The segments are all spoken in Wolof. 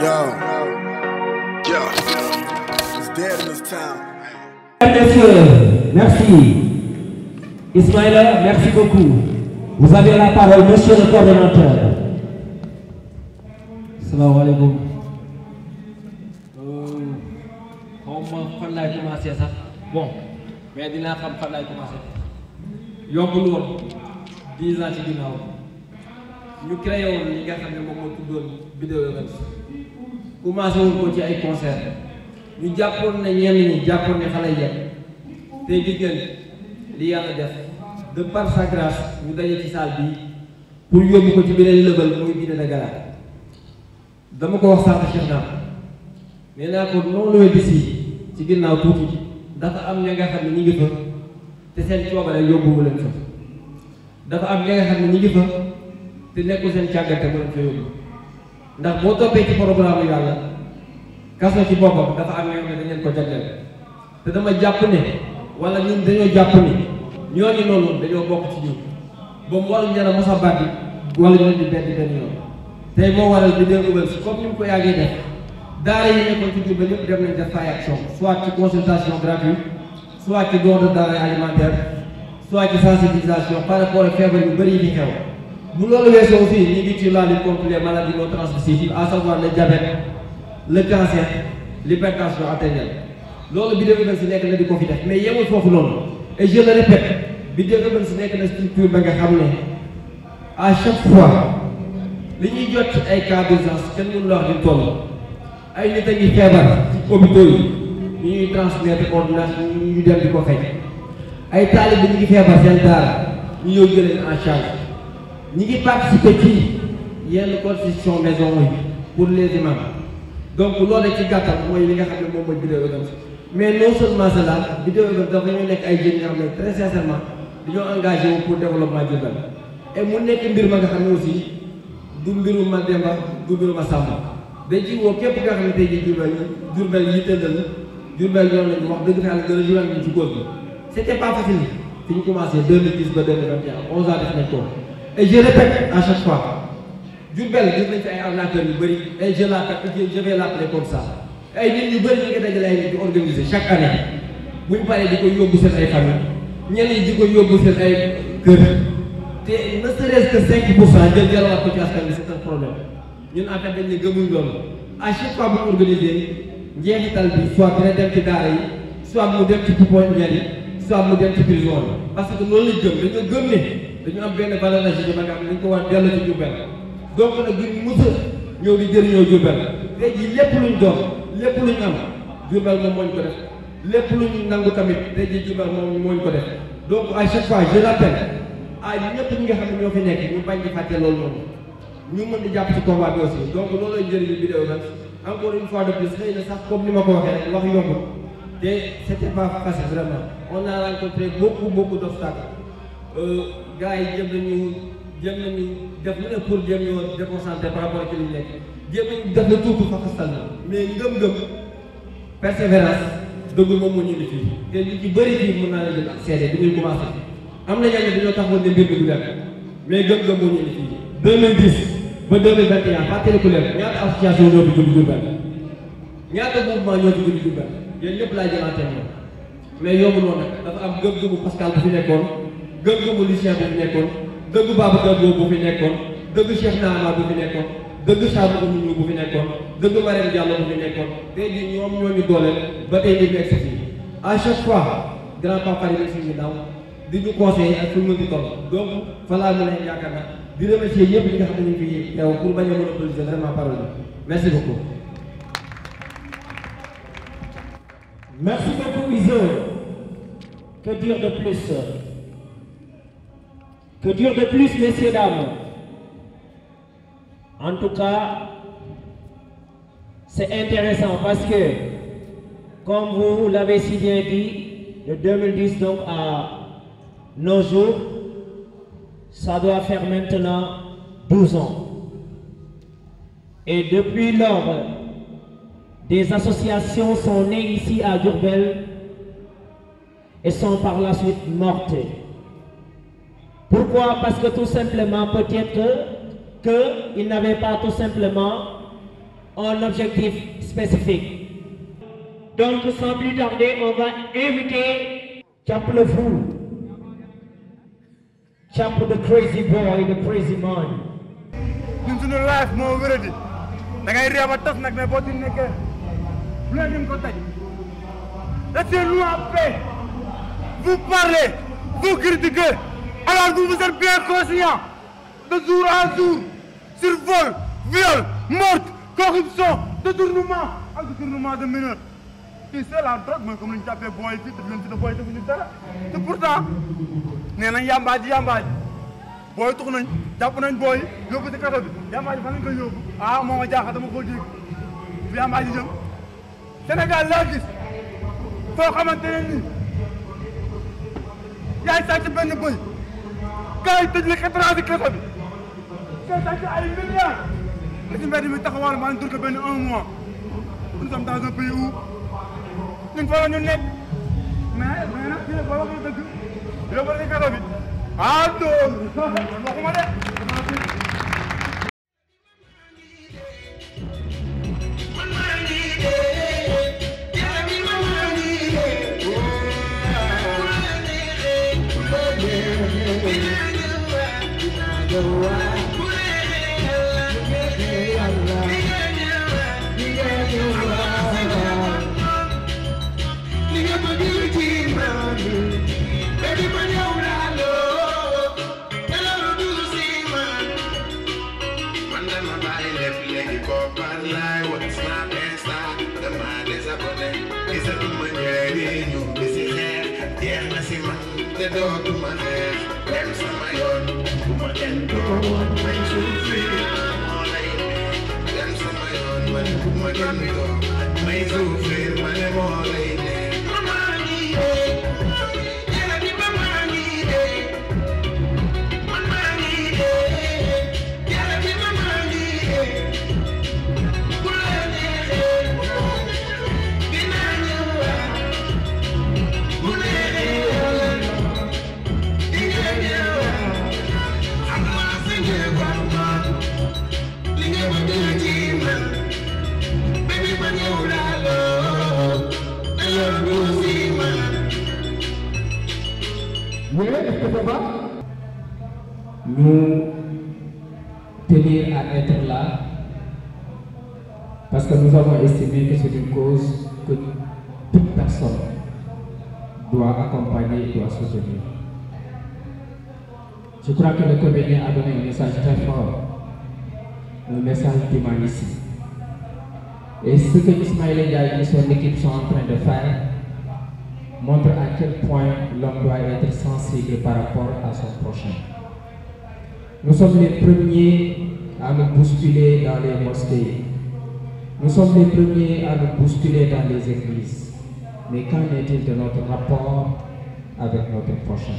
Yo, it's dead in this town. Messieurs, merci. Ismaïla, merci beaucoup. Vous avez la parole, monsieur le coordonnateur. Salam alaikum. Fan laay commencé sax bon mais dinaa xam fan laay commencé yombul woon 10 ans ci ginnaaw ñu créé woon li nga xam ne moom moo tuddoon Video Events commencé woon ko ci ay concert ñu jàppoon ne ñenn ñi jàppoon ne xale yi tey gis ngeen li yàlla def de par sa grâce ñu daje ci salle bi pour yóbbu ko ci beneen level muy Dîner de Gala dama ko wax sànq Cheikh Naam nee naa ko noonu la bis yi ci ginnaaw tuuti dafa am ña nga xam ne ñi ngi fa te seen coobare yóbbuwu leen fa dafa am ña nga xam ne ñi ngi fa te nekkul seen càggante mu leen fa yóbbu ndax boo toppee ci programme yàlla kaso ci boppam dafa am ña nga xam ne dañ leen ko jagleel te dama jàpp ne wala ñun dañoo jàpp ni ñooñu noonu dañoo bokk ci ñun ba mu waral ñara mos a bàddi wala ñu leen di benn yoon tey moo waral Video Events comme ni mu ko yàggee def daara yi nekkoon ci Diourbel yëpp dem nañ def fay action soit ci consultation gratuite soit ci don de denrées alimentaires soit ci sensibilisation par rapport ak feebar yu bëri yi fi xew bu loolu weesoo aussi ñu ngi ci la lutte contre les maladies non transmissibles à savoir le diabète le cancer l'hypertension artérielle loolu Video Events si nekk na di ko fi def mais yemul foofu noonu et je le répète Video Events si nekk na structure ba nga xam ne à chaque fois li ñuy jot ci ay cas d'urgence kenn mënu la wax di toll ay nit a ngi feebar ci hôpitaux yi ñu ñuy transmettre ordonnance ñu dem di ko fekk ay taalib bi ñu ngi feebar seen daara ñu ñëw jëleen en charge ñi ngi participer ci yenn construction maison yi pour les imams donc loolu ci gàttal mooy li nga xam ne moom mooy Video Events mais non seulement cela Video Events dafa ñu nekk ay jeunes yoo xam ne très sincèrement dañoo engagé wu pour développement Diourbel et mu nekk mbir ma nga xam ne aussi du mbiru ma Demba du mbiru ma Samba dañ ci woo képp nga xam ne tey jii Diourbel yitteel na Diourbel ñoom lañu wax dëgg fa yàlla gën a jural ñu ci góor bi c'était pas facile fi ñu commencé 2010 ba 2021 11 ans def nañ ko et je répète à chaque fois Diourbel gis nañ fi ay arnaqueurs yu bëri et je vais l'appeler comme ça ay nit ñu bëri ñu ngi dajale ay nit di organiser chaque année bu ñu paree di ko yóbbu seen ay famille ñenn ñi di ko yóbbu seen ay kër te ne serait-ce que 5% jël jëlaat ko ci askan bi c'est un problème ñun en fait dañ ne gëmuñ loolu à chaque fois bu ñu organisé njeexital bi soit dina dem ci daara yi soit mu dem ci pouponnière yi soit mu dem ci prison yi parce que loolu lañ gëm dañoo gëm ne dañu am benn valeur ajoutée ba nga xam ne dañ ko war dellu ci Diourbel donc nag duñ mës a ñëw di jëriñoo Diourbel tey jii lépp luñ doon lépp luñ am Diourbel moom moo ñu ko def lépp luñ nangu tamit tey jii Diourbel moom moo ñu ko def donc à chaque fois je l'appelle ah ñëpp ñi nga xam ne ñoo fi nekk ñu bañ di fàtte loolu noonu ñu mën di jàpp ci combat bi aussi donc loolu lay njëriñu Video Events encore une fois de plus xëy na sax comme ni ma ko waxee rek wax yombul te c'était pas facile vraiment on a rencontré beaucoup d'obstacles gars yi jëm nañu def lu ne pour jéem ñoo déconcentrer par rapport ak li ñu nekk jéem nañu def le tout pour fakastal na mais ngëm-ngëm persévérance dëggul moom moo ñu indi fii te li ci bëri fii mën naa la jël ak seede bi ñuy commencé am na ñooñu dañoo taxawoon ne mbir mi du dem mais gëm-gëm moo ñu indi fii 2010 ba 2021 fàttaliku leen ñaata association ñoo fi judd Diourbel ñaata mouvement ñoo fi judd Diourbel yéen ñëpp laa jëlaat moom mais yomb noonu nag dafa am gëm-gëmu Pascal bu fi nekkoon gëm-gëmu Lucien bu fi nekkoon dëgg Babacar Diop bu fi nekkoon dëgg Cheikh Naama bu fi nekkoon dëgg Sadou Oumou bu fi nekkoon dëgg Marème Diallo bu fi nekkoon tey jii ñoom ñoo ñu dooleel ba tey ñu egg si à chaque fois grand papa yi suñu ginnaaw di ñu conseiller ak fu ñu mën di toll donc fa laa mën a yaakaar naa di remercier ñëpp ñi nga xam ne ñu ngi fi teew pour bañ a monopoliser vraiment parole bi merci beaucoup. Merci beaucoup Izo. Que dire de plus? Que dire de plus, messieurs, dames? En tout cas, c'est intéressant parce que, comme vous l'avez si bien dit, de 2010 donc à nos jours, ça doit faire maintenant 12 ans. Et depuis lors, des associations sont nées ici à Diourbel et sont par la suite mortes. Pourquoi? Parce que tout simplement, peut-être qu'ils n'avaient pas tout simplement un objectif spécifique. Donc sans plus tarder, on va inviter Chap le Fou, Chap the crazy boy, the crazy man. ñun suñu life moo wéradi da ngay réew a tas nag mais boo ci nekkee lu leen dim ko taj laissez-nous en paix. Vous parlez, vous critiquez alors que vous êtes bien conscient de jour en jour sur vol, viol, meurtre, corruption, détournement de mineurs. Fii c'est la drogue mooy comme ni ñu jàppee booy fii te ñun ci da booy defuñu dara te pourtant nee nañ yambaaji booy tux nañ jàpp nañ booy yóbbu ci kaso bi yambaaji fan lañ koy yóbbu ah moo ma jaaxal dama koo dégg fi yambaaji jëm Sénégal laa gis foo xamante ne nii yaay sàcc benn bëy kaay tëj la 4 ans ci kaso bi kaay sàcc ay milliards li ci mbedd mi taxawal maa ngi dur ko benn 1 mois nous sommes dans un pays où ñun fa la ñu nekk mais nag fii nag boo waxee dëgg yóbbu la ci kaso bi ah loolu waxuma de. Nous tenir à être là parce que nous avons estimé que c'est une cause que toute personne doit accompagner et doit soutenir. Je crois que le comédien a donné un message très fort, un message d'humanisme. Et ce que Ismaël Ndiaye et son équipe sont en train de faire montre à quel point l'homme doit être sensible par rapport à son prochain. Nous sommes les premiers à nous bousculer dans les mosquées. Nous sommes les premiers à nous bousculer dans les églises. Mais qu'en est-il de notre rapport avec notre prochain?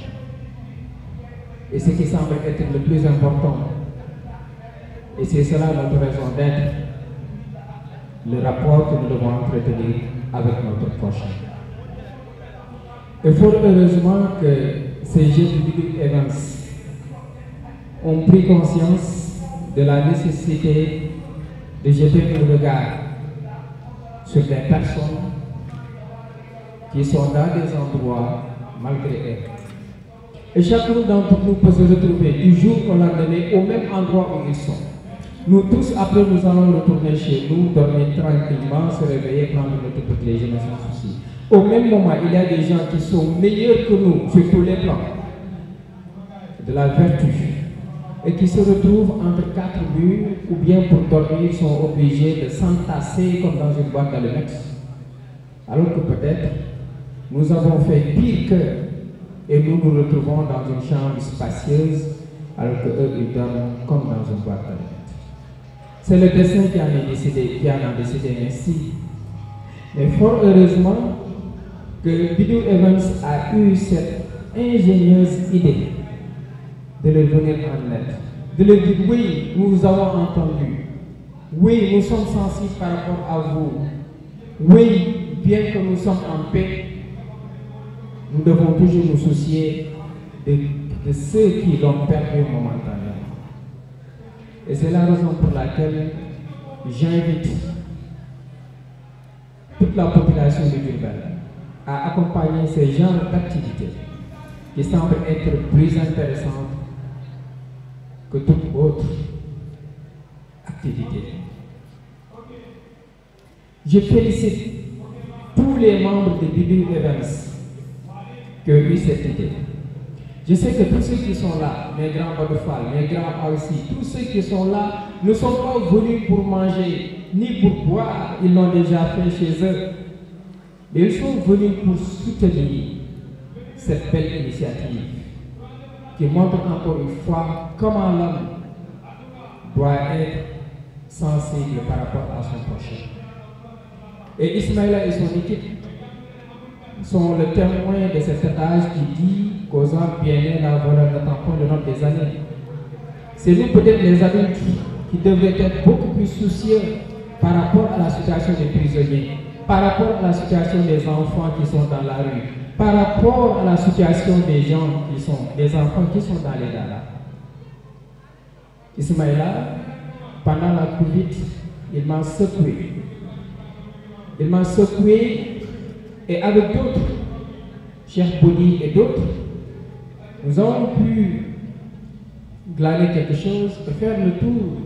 Et ce qui semble être le plus important, et c'est cela notre raison d'être, le rapport que nous devons entretenir avec notre prochain. Et fort heureusement que ces jeunes Bidou Evans ont pris conscience de la nécessité de jeter un regard sur les personnes qui sont dans des endroits malgré elles. Et chacun d'entre nous peut se retrouver du jour au lendemain au même endroit où ils sont. Nous tous, après, nous allons retourner chez nous, dormir tranquillement, se réveiller, prendre notre petit déjeuner sans souci. Au même moment, il y a des gens qui sont meilleurs que nous sur tous les plans, de la vertu, et qui se retrouvent entre 4 murs, ou bien pour dormir, sont obligés de s'entasser comme dans une boîte d'allumettes. Alors que peut-être, nous avons fait pire qu'eux, et nous nous retrouvons dans une chambre spacieuse, alors qu'eux, ils dorment comme dans une boîte d'allumettes. C'est le destin qui en a décidé ainsi. Mais fort heureusement que Bidou Evans a eu cette ingénieuse idée de leur venir en aide, de leur dire oui, nous vous avons entendu, oui, nous sommes sensibles par rapport à vous, oui, bien que nous sommes en paix, nous devons toujours nous soucier de ceux qui l'ont perdu momentanément. Et c'est la raison pour laquelle j'invite toute la population de Diourbel à accompagner ces genres d'activités qui semblent être plus intéressantes que toute autre activité. Je félicite tous les membres de Bibi Evans qui ont eu cette idée. Je sais que tous ceux qui sont là, mes grands Badoufal, mes grands aussi, tous ceux qui sont là ne sont pas venus pour manger ni pour boire, ils l'ont déjà fait chez eux. Mais ils sont venus pour soutenir cette belle initiative qui montre encore une fois comment l'homme doit être sensible par rapport à son prochain. Et Ismaïla et son équipe sont le témoin de cet adage qui dit qu'aux hommes bien nés la valeur n'attend point le nombre des années. C'est nous peut-être les adultes qui devraient être beaucoup plus soucieux par rapport à la situation des prisonniers, par rapport à la situation des enfants qui sont dans la rue, par rapport à la situation des gens qui sont, des enfants qui sont dans les daras. Ismaïla, pendant la Covid, il m'a secoué. Il m'a secoué et avec d'autres, Cheikh Boni et d'autres, nous avons pu glaner quelque chose et faire le tour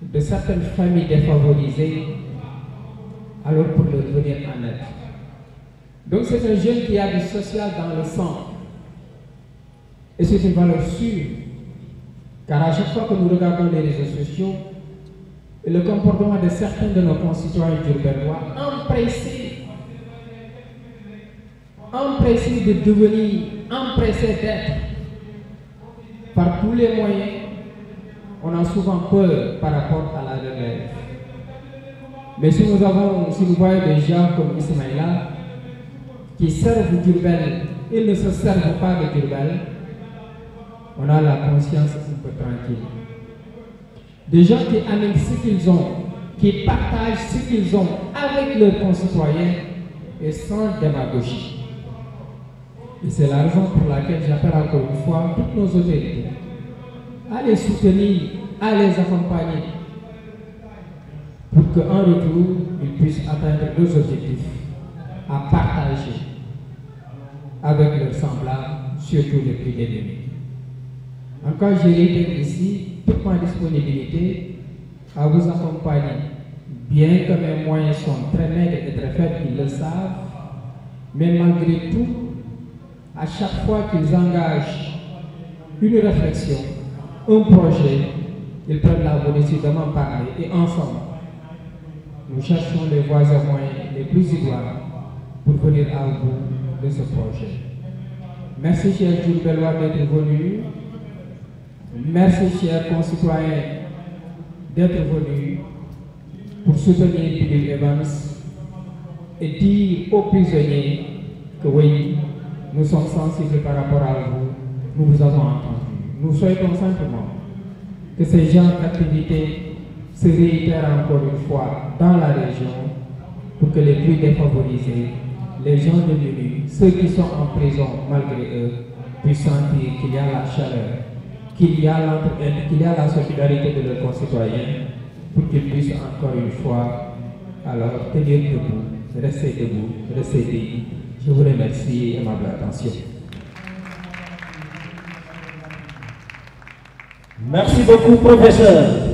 de certaines familles défavorisées, alors pour leur venir en aide. Donc c'est un jeune qui a du social dans le sang. Et c'est une valeur sûre, car à chaque fois que nous regardons les réseaux sociaux, et le comportement de certains de nos concitoyens diourbellois, empressés de devenir, empressés d'être, par tous les moyens, on a souvent peur par rapport à la relève. Mais si nous voyons des gens comme Ismaïla, qui servent Diourbel, ils ne se servent pas de Diourbel, on a la conscience un peu tranquille. Des gens qui amènent ce qu'ils ont, qui partagent ce qu'ils ont avec leurs concitoyens et sans démagogie. Et c'est la raison pour laquelle j'appelle encore une fois toutes nos autorités à les soutenir, à les accompagner, pour qu'en retour, ils puissent atteindre leurs objectifs, à partager avec leurs semblables, surtout les plus démunis. Encore, je réitère ici toute ma disponibilité à vous accompagner, bien que mes moyens sont très maigres et très faibles, ils le savent, mais malgré tout, à chaque fois qu'ils engagent une réflexion, un projet, ils prennent la volonté de m'en parler et ensemble, nous cherchons les voies et moyens les plus idoines pour venir à bout de ce projet. Merci, chers Diourbellois, d'être venus. Merci, chers concitoyens, d'être venus pour soutenir Bibi Evans et dire aux prisonniers que oui, nous sommes sensibles par rapport à vous, nous vous avons entendu. Nous souhaitons simplement que ces genres d'activités se réitèrent encore une fois dans la région pour que les plus défavorisés, les gens démunis, ceux qui sont en prison malgré eux, puissent sentir qu'il y a la chaleur, qu'il y a l'entraide, qu'il y a la solidarité de leurs concitoyens pour qu'ils puissent encore une fois alors tenir debout, rester debout, rester digne. Je vous remercie, aimable attention. Merci beaucoup, professeur.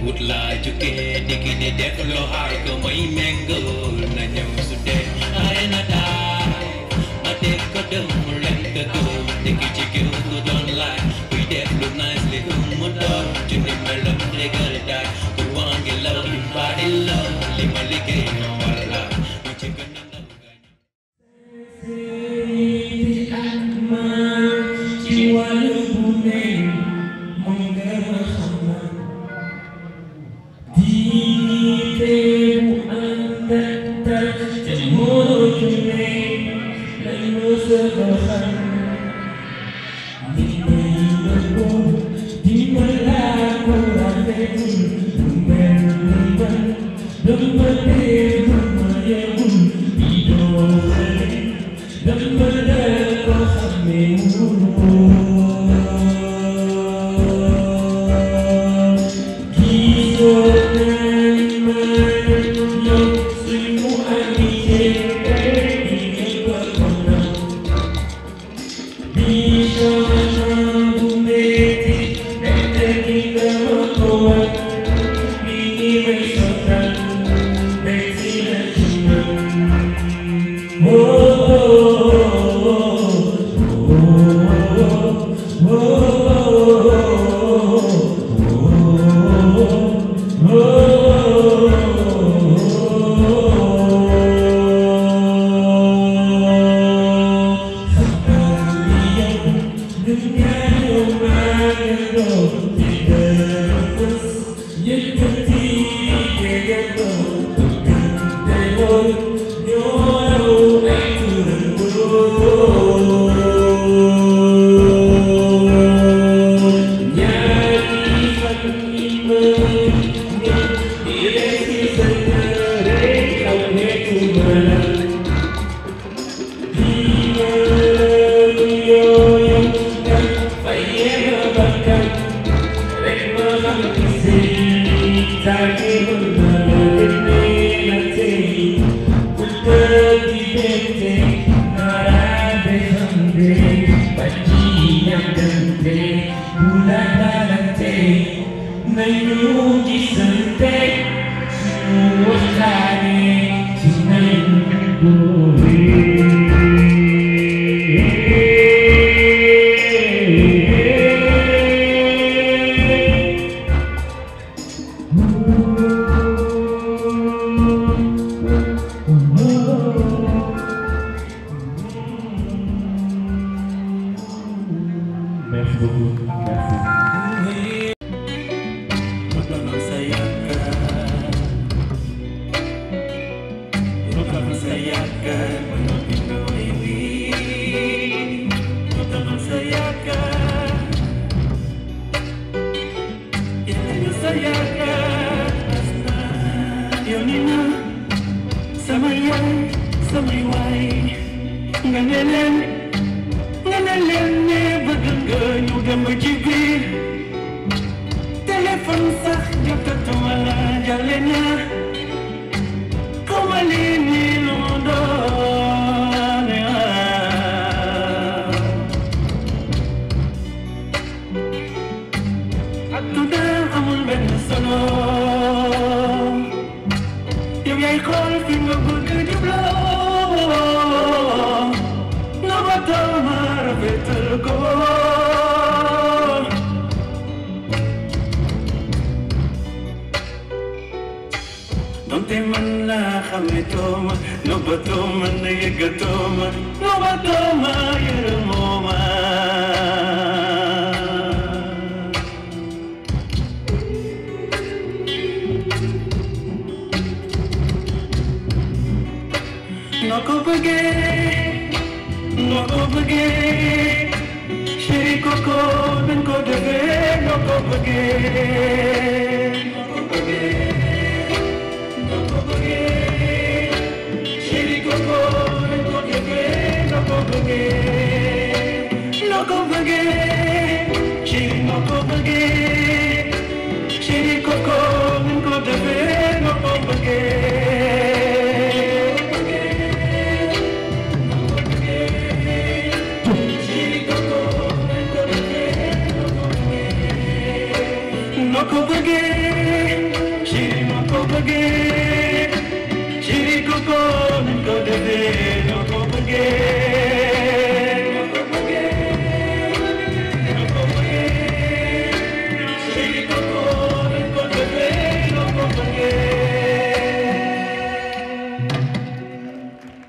Hút lại trước kia đi kia đi đẹp lo hai có mấy mango là nhau suốt đêm ai nó đai mà đẹp có đâu lên từ từ thì khi chỉ kêu tôi đón lại vì đẹp lúc này sẽ không muốn đâu cho nên mà lắm để gần lại tôi want your love you body love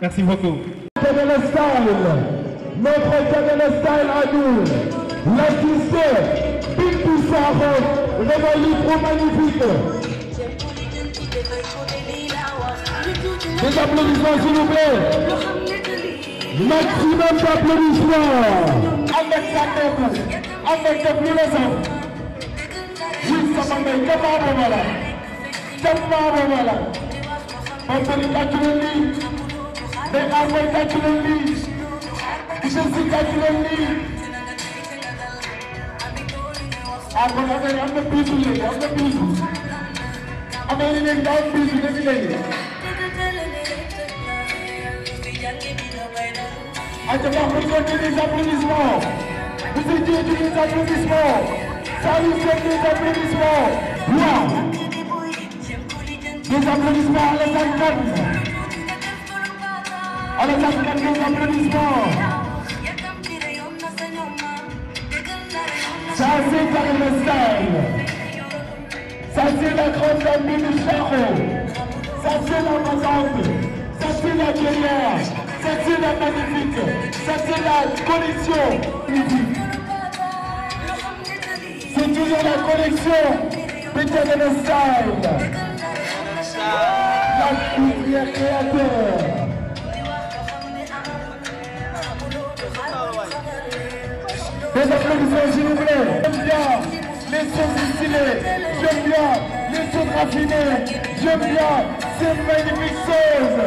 Merci beaucoup. Notre style à nous, l'artiste Big Poussard, révolu trop magnifique. Des applaudissements s'il vous plaît. Maximum d'applaudissements. Avec sa tête, avec de plus les autres. Oui, ça m'a mis comment voilà. Comment voilà. On peut les calculer. Mais avant de calculer, je suis calculé. Aku nak ambil pisu ni, ambil pisu. Ambil ini daun pisu ni ni. Ajak berikan des applaudissements. Vous étiez des applaudissements. Salut des applaudissements. Wow. Des applaudissements à la cinquante. À la cinquante des applaudissements. Ça c'est Carmen Style. Ça c'est la grande dame du Charo. Ça c'est la mazante. Ça c'est la guerrière. Ça c'est la magnifique. Ça c'est la collection. C'est toujours la collection de Carmen Style. La couvrière créateur. Des applaudissements s'il vous plaît. J'aime bien les choses stylées. J'aime bien les choses raffinées. J'aime bien ces magnifiques choses.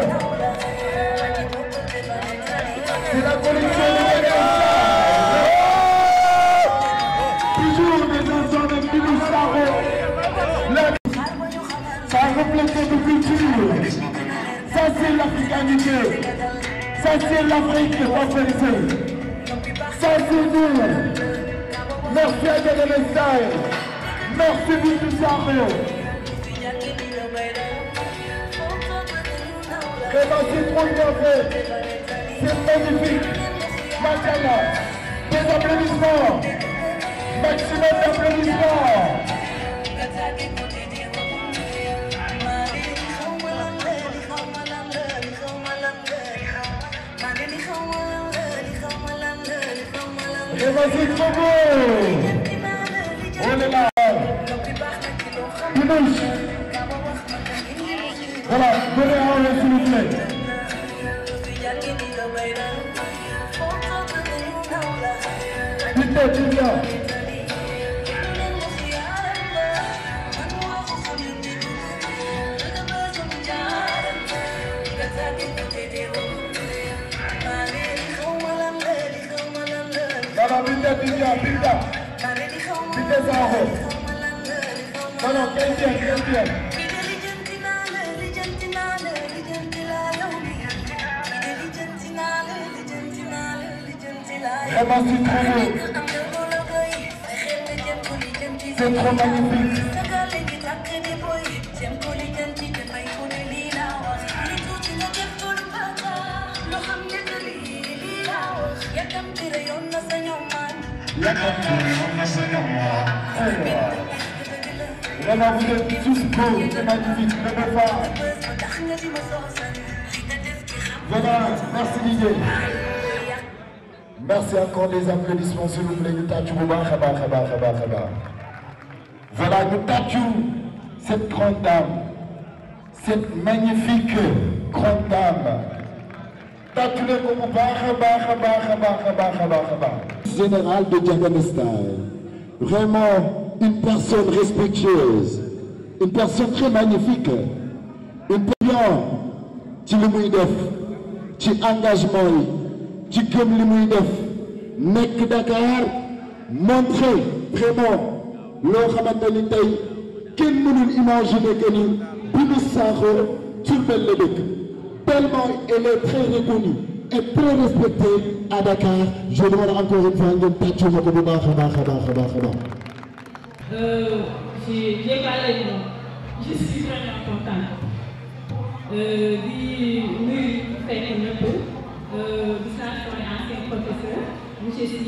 C'est la collection de toujours des enfants de Biloussaro. Ça reflète de culture. Ça c'est l'africanité. Ça c'est l'Afrique française. Ça c'est nous. Merci à Carmen Style. Merci Biloussaro. Vraiment c'est trop bien fait. C'est magnifique. Machallah. Des applaudissements. Maximum d'applaudissements. Vraiment c'est trop beau. On est là. Binouche. Voilà, donnez un haut s'il vous plaît. Dites-le. Voilà, Binda. Binda Zaho. Non, quelqu'un. Vraiment c'est trop beau. C'est trop magnifique. Vraiment vous êtes tous beaux, c'est magnifique, ne me pas. Voilà, merci Didier. Merci encore des applaudissements s'il vous plaît. Nous tâchons. Voilà, nous tâchons cette grande dame, cette magnifique grande dame. Tâchez-le comme Général de Carmen Style. Vraiment une personne respectueuse, une personne très magnifique, une personne qui le muy def, qui engagement. ci gëm li muy def nekk Dakar montrer vraiment loo xamante ni tey kenn mënul imaginer que ni Biloussaro Diourbel la dëkk tellement elle est très reconnue et très respectée à Dakar. Je demande encore une fois ngeen tàccu ma ko bu baax a baax. J'ai parlé de moi. Je suis vraiment contente. Di nuyu fekk ñëpp. Gis naa samay ancien professeur monsieur Sy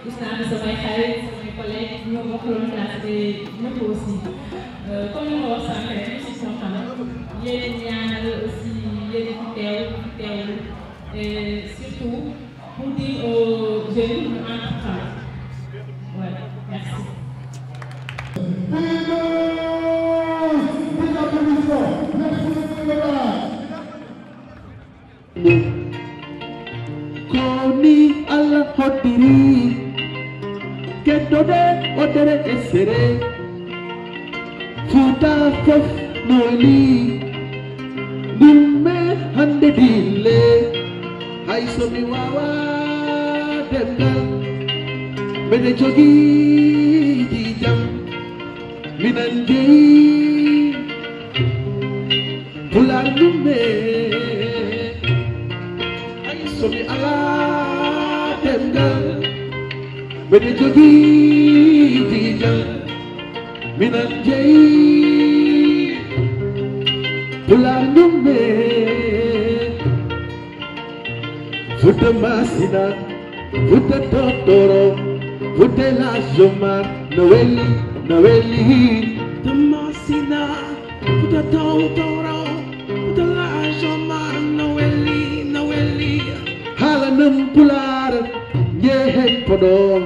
gis naa ne samay xarit samay collègues ñoo bokkaloon classe te ñëpp aussi comme ni ma wax sànq rek je suis contente yéen ñaanal aussi yéen fi teew et surtout pour dire aux jeunes ñu entreprendre. Voilà, merci. sere Futa fof noli Dumme hande dille Hay somi wawa demgal Mene jogi jijam Minan jeyi Pular dumme Hay somi ala demgal Mene jogi jijam Minan jeyi Pular dumme Futa masina Futa totoro Futa la jomar Noeli, Noeli Futa masina Futa totoro Futa la jomar Noeli, Noeli Halanam pular Yehet podong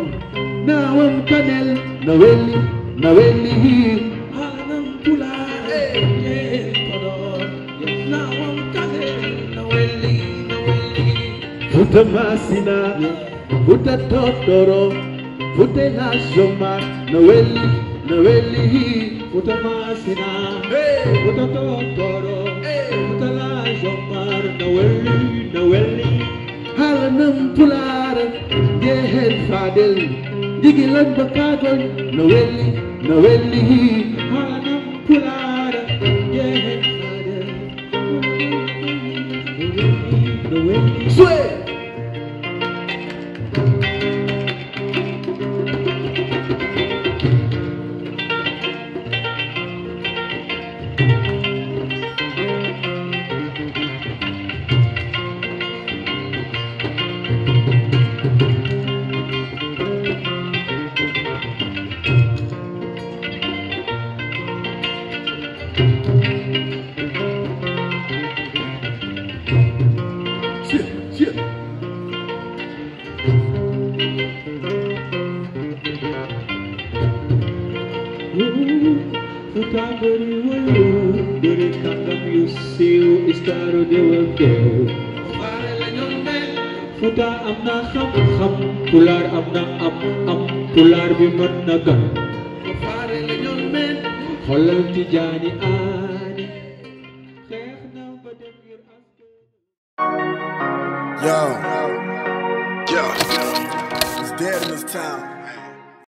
Nawam kanel Noeli, Noeli Halanam pular Yehet podong Nawam kanel Noeli, Noeli Futa masina Futa totoro Futa la jomar Noeli, Noeli Futa masina Futa totoro Futa la jomar Noeli, Noeli Halanam pular Yehet fadel Digilan bakagon Noeli, Noeli Halanam pular Yehet fadel Noeli Sweet Futa am na xam-xam Pulaar am na am Pulaar bi mën na gam faare la ñoon men xoolal Tijaani aani xeex na ba dem ngir Yo, it's dead in this town.